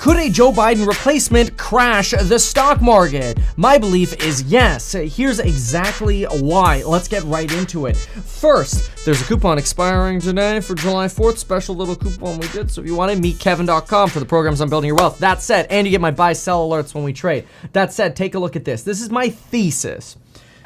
Could a Joe Biden replacement crash the stock market? My belief is yes. Here's exactly why. Let's get right into it. First, there's a coupon expiring today for July 4th. Special little coupon we did. So if you want to, meetkevin.com for the programs on building your wealth. That said, and you get my buy sell alerts when we trade. That said, take a look at this. This is my thesis.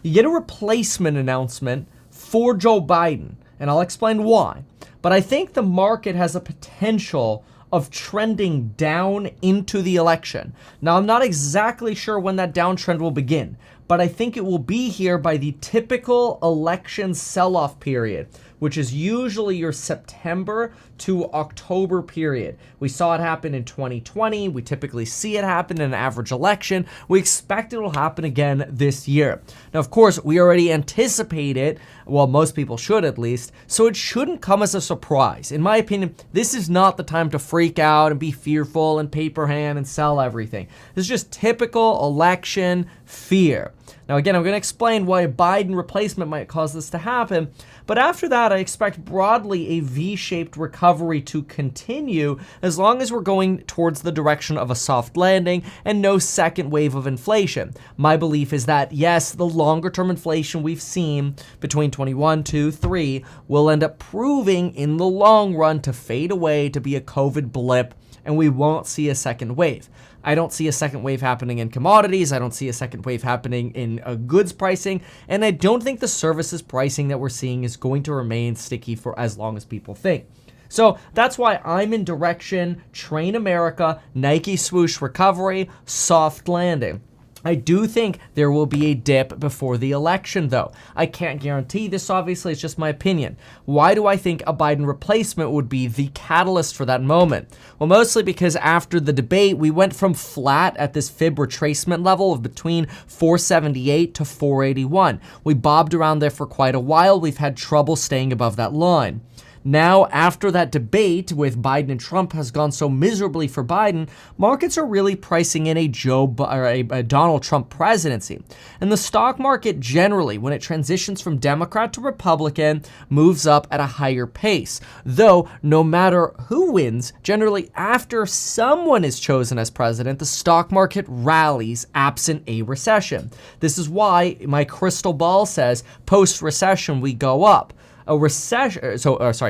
You get a replacement announcement for Joe Biden, and I'll explain why. But I think the market has a potential of trending down into the election. Now, I'm not exactly sure when that downtrend will begin, but I think it will be here by the typical election sell-off period, which is usually your September to October period. We saw it happen in 2020. We typically see it happen in an average election. We expect it will happen again this year. Now, of course, we already anticipate it. Well, most people should at least. So it shouldn't come as a surprise. In my opinion, this is not the time to freak out and be fearful and paper hand and sell everything. This is just typical election fear. Now, again, I'm going to explain why a Biden replacement might cause this to happen. But after that, I expect broadly a V-shaped recovery to continue as long as we're going towards the direction of a soft landing and no second wave of inflation. My belief is that, yes, the longer-term inflation we've seen between 21 to 3 will end up proving in the long run to fade away, to be a COVID blip, and we won't see a second wave. I don't see a second wave happening in commodities. I don't see a second wave happening in goods pricing. And I don't think the services pricing that we're seeing is going to remain sticky for as long as people think. So that's why I'm in direction Train America, Nike swoosh recovery, soft landing. I do think there will be a dip before the election, though. I can't guarantee this, obviously, it's just my opinion. Why do I think a Biden replacement would be the catalyst for that moment? Well, mostly because after the debate, we went from flat at this fib retracement level of between 478 to 481. We bobbed around there for quite a while. We've had trouble staying above that line. Now, after that debate with Biden and Trump has gone so miserably for Biden, markets are really pricing in a Donald Trump presidency. And the stock market generally, when it transitions from Democrat to Republican, moves up at a higher pace. Though, no matter who wins, generally after someone is chosen as president, the stock market rallies absent a recession. This is why my crystal ball says post-recession we go up.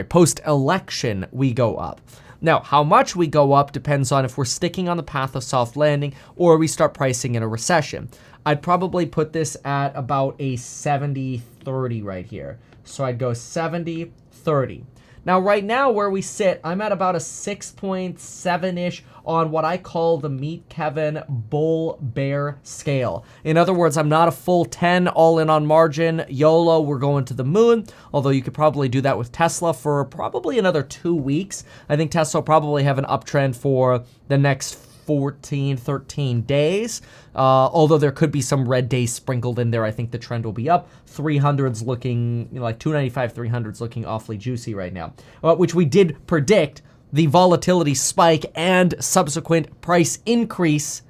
Post-election, we go up. Now, how much we go up depends on if we're sticking on the path of soft landing or we start pricing in a recession. I'd probably put this at about a 70-30 right here. So I'd go 70-30. Now, right now where we sit, I'm at about a 6.7-ish on what I call the Meet Kevin bull bear scale. In other words, I'm not a full 10 all in on margin. YOLO, we're going to the moon. Although you could probably do that with Tesla for probably another 2 weeks. I think Tesla will probably have an uptrend for the next 14, 13 days. Although there could be some red days sprinkled in there, I think the trend will be up. 300's looking, like 295, 300's looking awfully juicy right now, which we did predict the volatility spike and subsequent price increase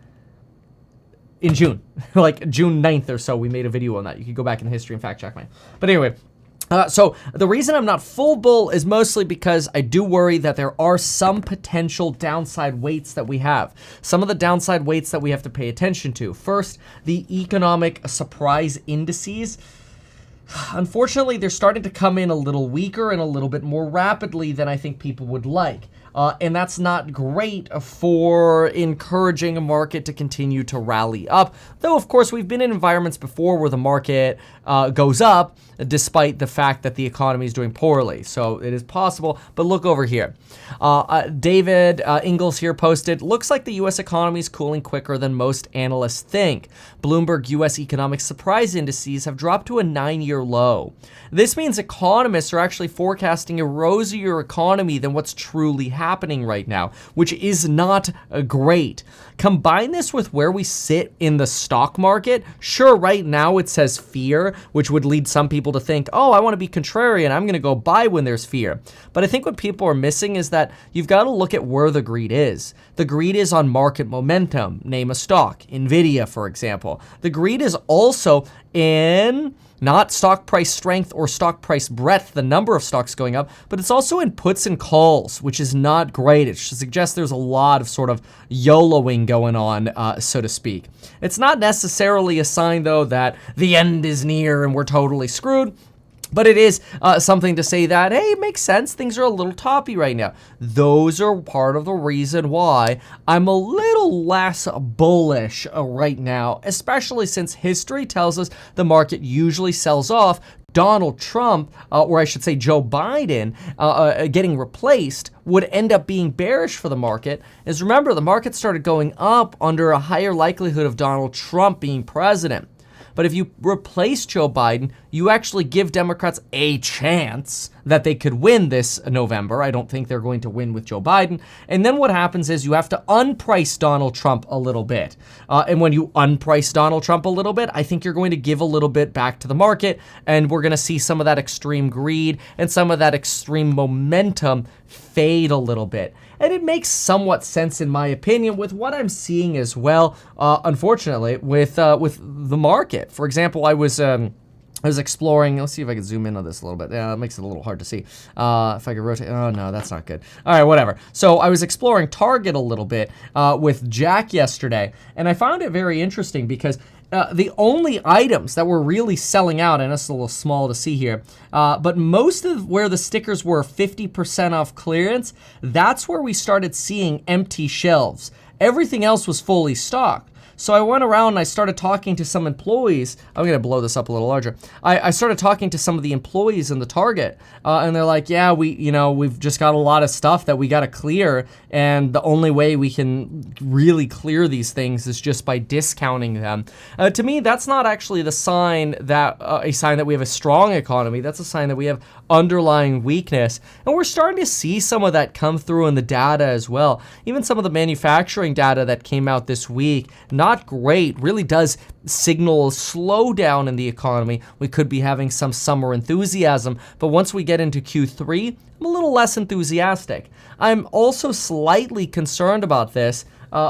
in June, like June 9th or so. We made a video on that. You could go back in history and fact check mine. But anyway, so the reason I'm not full bull is mostly because I do worry that there are some potential downside weights that we have. Some of the downside weights that we have to pay attention to. First, the economic surprise indices. Unfortunately, they're starting to come in a little weaker and a little bit more rapidly than I think people would like. And that's not great for encouraging a market to continue to rally up. Though, of course, we've been in environments before where the market goes up despite the fact that the economy is doing poorly. So it is possible. But look over here. David Ingalls here posted, looks like the U.S. economy is cooling quicker than most analysts think. Bloomberg U.S. economic surprise indices have dropped to a 9-year low. This means economists are actually forecasting a rosier economy than what's truly happening right now, which is not great. Combine this with where we sit in the stock market. Sure, right now it says fear, which would lead some people to think, oh, I want to be contrarian. I'm going to go buy when there's fear. But I think what people are missing is that you've got to look at where the greed is. The The greed is on market momentum. Name a stock, Nvidia, for example. The greed is also in not stock price strength or stock price breadth, the number of stocks going up, but it's also in puts and calls, which is not great. It suggests there's a lot of sort of YOLOing going on, so to speak. It's not necessarily a sign, though, that the end is near and we're totally screwed. But it is something to say that, hey, it makes sense. Things are a little toppy right now. Those are part of the reason why I'm a little less bullish right now, especially since history tells us the market usually sells off. Donald Trump, or I should say Joe Biden, getting replaced would end up being bearish for the market. As remember, the market started going up under a higher likelihood of Donald Trump being president. But if you replace Joe Biden, you actually give Democrats a chance that they could win this November. I don't think they're going to win with Joe Biden. And then what happens is you have to unprice Donald Trump a little bit. And when you unprice Donald Trump a little bit, I think you're going to give a little bit back to the market. And we're going to see some of that extreme greed and some of that extreme momentum fade a little bit. And it makes somewhat sense, in my opinion, with what I'm seeing as well, unfortunately, with the market. For example, I was exploring, let's see if I can zoom in on this a little bit. Yeah, it makes it a little hard to see. If I could rotate, oh no, that's not good. All right, whatever. So I was exploring Target a little bit with Jack yesterday, and I found it very interesting because the only items that were really selling out, and it's a little small to see here, but most of where the stickers were 50% off clearance, that's where we started seeing empty shelves. Everything else was fully stocked. So I went around and I started talking to some employees. I'm going to blow this up a little larger. I started talking to some of the employees in the Target, and they're like, yeah, we've just got a lot of stuff that we got to clear, and the only way we can really clear these things is just by discounting them. To me, that's not actually the sign that a sign that we have a strong economy. That's a sign that we have underlying weakness, and we're starting to see some of that come through in the data as well. Even some of the manufacturing data that came out this week, not great, really does signal a slowdown in the economy. We could be having some summer enthusiasm, but once we get into Q3, I'm a little less enthusiastic. I'm also slightly concerned about this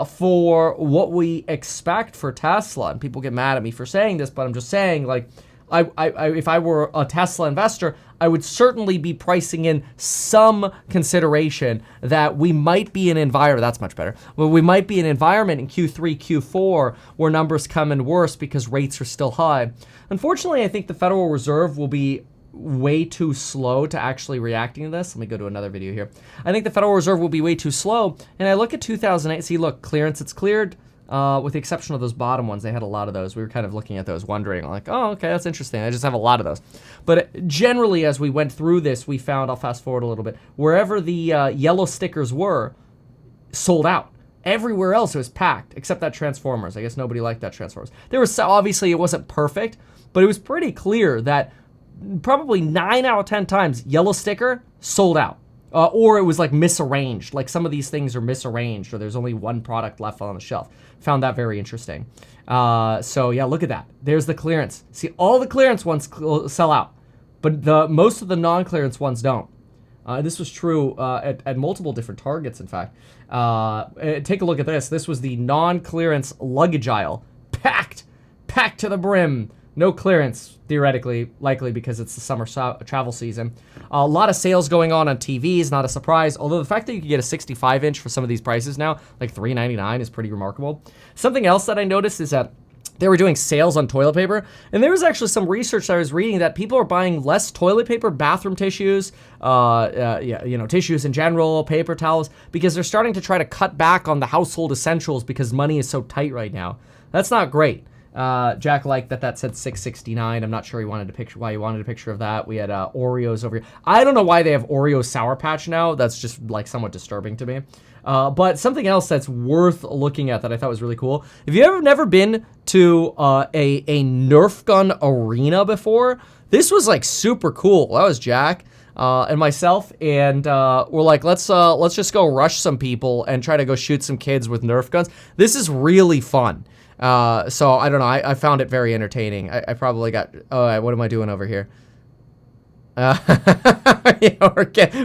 for what we expect for Tesla. And people get mad at me for saying this, but I'm just saying, like, if I were a Tesla investor, I would certainly be pricing in some consideration that we might be in an environment, that's much better, well, we might be in an environment in Q3, Q4 where numbers come in worse because rates are still high. Unfortunately, I think the Federal Reserve will be way too slow to actually reacting to this. Let me go to another video here. I think the Federal Reserve will be way too slow. And I look at 2008, see, look, clearance, it's cleared. With the exception of those bottom ones, they had a lot of those. We were kind of looking at those, wondering, like, oh, okay, that's interesting. I just have a lot of those. But generally, as we went through this, we found, I'll fast forward a little bit, wherever the yellow stickers were, sold out. Everywhere else, it was packed, except that Transformers. I guess nobody liked that Transformers. There was, obviously, it wasn't perfect, but it was pretty clear that probably 9 out of 10 times, yellow sticker, sold out. Or it was like misarranged, like some of these things are misarranged, or there's only one product left on the shelf. Found that very interesting. So yeah, look at that. There's the clearance. See, all the clearance ones sell out, but most of the non-clearance ones don't. This was true at multiple different Targets, in fact. Take a look at this. This was the non-clearance luggage aisle. Packed to the brim. No clearance, theoretically, likely because it's the summer travel season. A lot of sales going on TVs, not a surprise. Although the fact that you can get a 65-inch for some of these prices now, like $399, is pretty remarkable. Something else that I noticed is that they were doing sales on toilet paper, and there was actually some research I was reading that people are buying less toilet paper, bathroom tissues, tissues in general, paper towels, because they're starting to try to cut back on the household essentials because money is so tight right now. That's not great. Jack liked that said $6.69. I'm not sure why he wanted a picture of that. We had Oreos over here. I don't know why they have Oreo Sour Patch now. That's just like somewhat disturbing to me. But something else that's worth looking at that I thought was really cool. If you ever never been to a Nerf gun arena before, this was like super cool. That was Jack and myself, and we're like, let's just go rush some people and try to go shoot some kids with Nerf guns. This is really fun. So I don't know. I found it very entertaining. I probably got. Oh, what am I doing over here?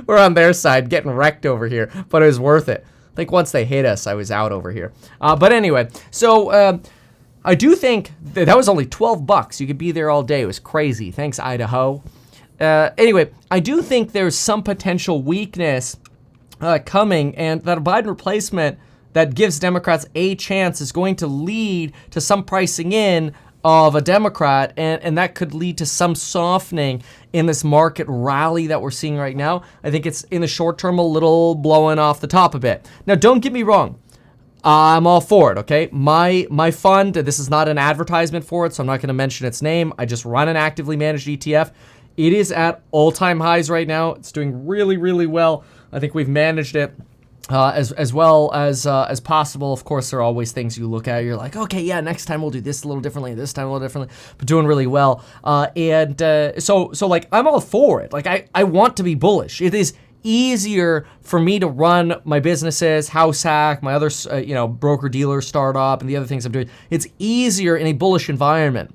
We're on their side, getting wrecked over here, but it was worth it. think once they hit us, I was out over here. But anyway, so I do think that was only $12. You could be there all day. It was crazy. Thanks, Idaho. Anyway, I do think there's some potential weakness coming, and that a Biden replacement that gives Democrats a chance is going to lead to some pricing in of a Democrat, and that could lead to some softening in this market rally that we're seeing right now. I think it's, in the short term, a little blowing off the top a bit. Now, don't get me wrong. I'm all for it, okay? My fund, this is not an advertisement for it, so I'm not going to mention its name. I just run an actively managed ETF. It is at all-time highs right now. It's doing really, really well. I think we've managed it as well as possible. Of course, there are always things you look at. You're like, okay, yeah, next time we'll do this a little differently, this time a little differently, but doing really well. So like, I'm all for it. Like, I want to be bullish. It is easier for me to run my businesses, House Hack, my other, broker dealer startup, and the other things I'm doing. It's easier in a bullish environment.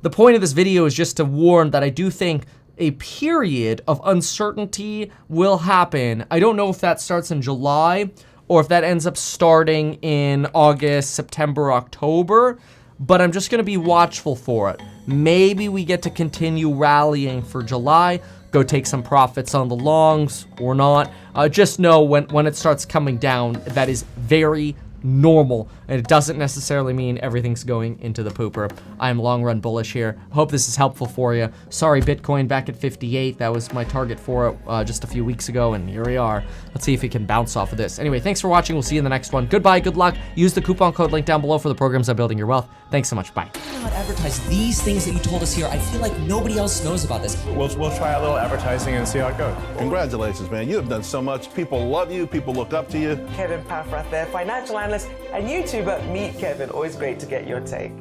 The point of this video is just to warn that I do think a period of uncertainty will happen. I don't know if that starts in July or if that ends up starting in August, September, October, but I'm just going to be watchful for it. Maybe we get to continue rallying for July, go take some profits on the longs or not. Just know when it starts coming down, that is very normal, and it doesn't necessarily mean everything's going into the pooper. I'm long run bullish here. Hope this is helpful for you. Sorry, Bitcoin back at 58. That was my target for it just a few weeks ago, and here we are. Let's see if we can bounce off of this. Anyway, thanks for watching. We'll see you in the next one. Goodbye, good luck. Use the coupon code link down below for the programs on building your wealth. Thanks so much. Bye. Not advertise these things that you told us here. I feel like nobody else knows about this. We'll try a little advertising and see how it goes. Congratulations, man. You have done so much. People love you. People look up to you. Kevin Paffrath there, financial analyst and YouTuber. Meet Kevin. Always great to get your take.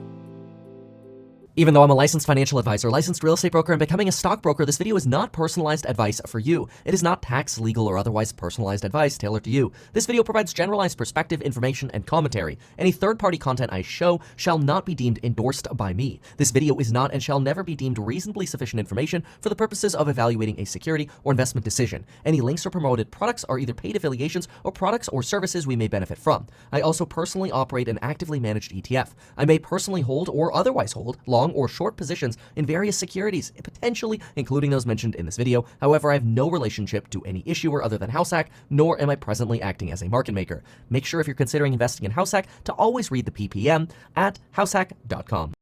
Even though I'm a licensed financial advisor, licensed real estate broker, and becoming a stockbroker, this video is not personalized advice for you. It is not tax, legal, or otherwise personalized advice tailored to you. This video provides generalized perspective, information, and commentary. Any third-party content I show shall not be deemed endorsed by me. This video is not and shall never be deemed reasonably sufficient information for the purposes of evaluating a security or investment decision. Any links or promoted products are either paid affiliations or products or services we may benefit from. I also personally operate an actively managed ETF. I may personally hold or otherwise hold long or short positions in various securities, potentially including those mentioned in this video. However, I have no relationship to any issuer other than HouseHack, nor am I presently acting as a market maker. Make sure if you're considering investing in HouseHack to always read the PPM at househack.com.